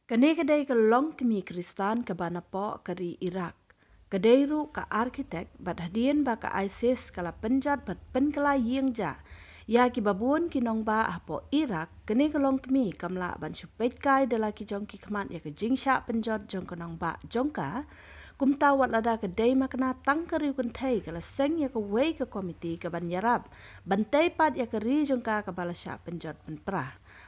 Kani kadai ka long kami Kristan ka banapo kari Iraq. Kadai ru ka arkitek bat hadian ba ka ISIS kala penjat bat penkala ying ja. Ya ki babun ki nong ba apo Iraq kani ka long kami kamla ban supet kai dala ki jong ki khamat ya ka jingsha penjat jong ka nong ba jongka. Kumta wat lada kadai makna tang kari kun thai kala seng ya ka wei ka komiti ka ban yarab. Bantai pat ya ka ri jongka ka balasya penjat ban pra.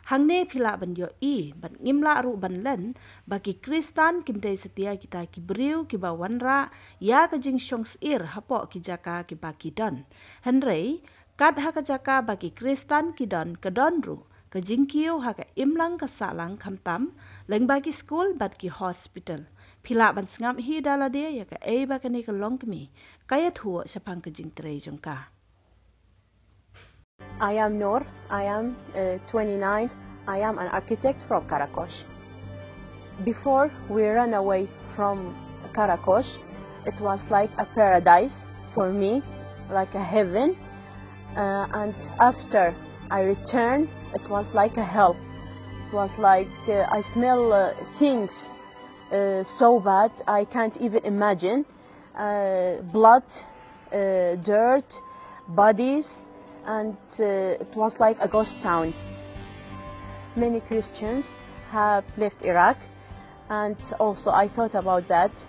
Hang ne pila ban yo I ban ngimla ru ban len bagi Kristan kimdai setia kita ki beriu ki bawanra ya ka jing syongs ir hapo ki jaka ki baki don. Henry kat ha ka jaka bagi Kristan ki don ka don ru ka jing kiu ha ka imlang ka salang kamtam leng bagi school bat ki hospital. Pila ban sngam hi dala dia ya ka ei ba ka ni ka long kami kaya thuo sapang ka jing trei jongka. I am Noor, I am 29, I am an architect from Karakosh. Before we ran away from Karakosh, it was like a paradise for me, like a heaven. And after I returned, it was like a hell. It was like I smell things so bad, I can't even imagine. Blood, dirt, bodies, and it was like a ghost town. Many Christians have left Iraq, and also I thought about that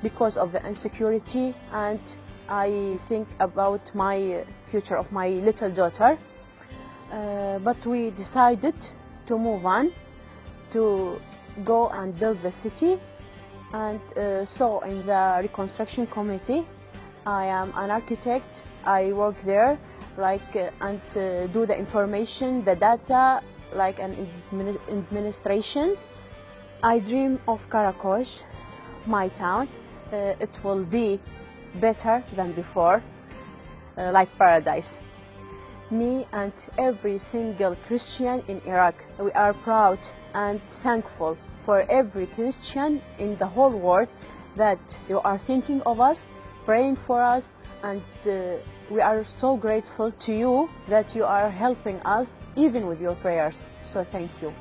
because of the insecurity, and I think about my future of my little daughter. But we decided to move on, to go and build the city, and so in the reconstruction committee, I am an architect. I work there, like and do the information, the data, like an administrations. I dream of Karakosh, my town. It will be better than before, like paradise. Me and every single Christian in Iraq, we are proud and thankful for every Christian in the whole world that you are thinking of us, praying for us, and we are so grateful to you that you are helping us even with your prayers. So thank you.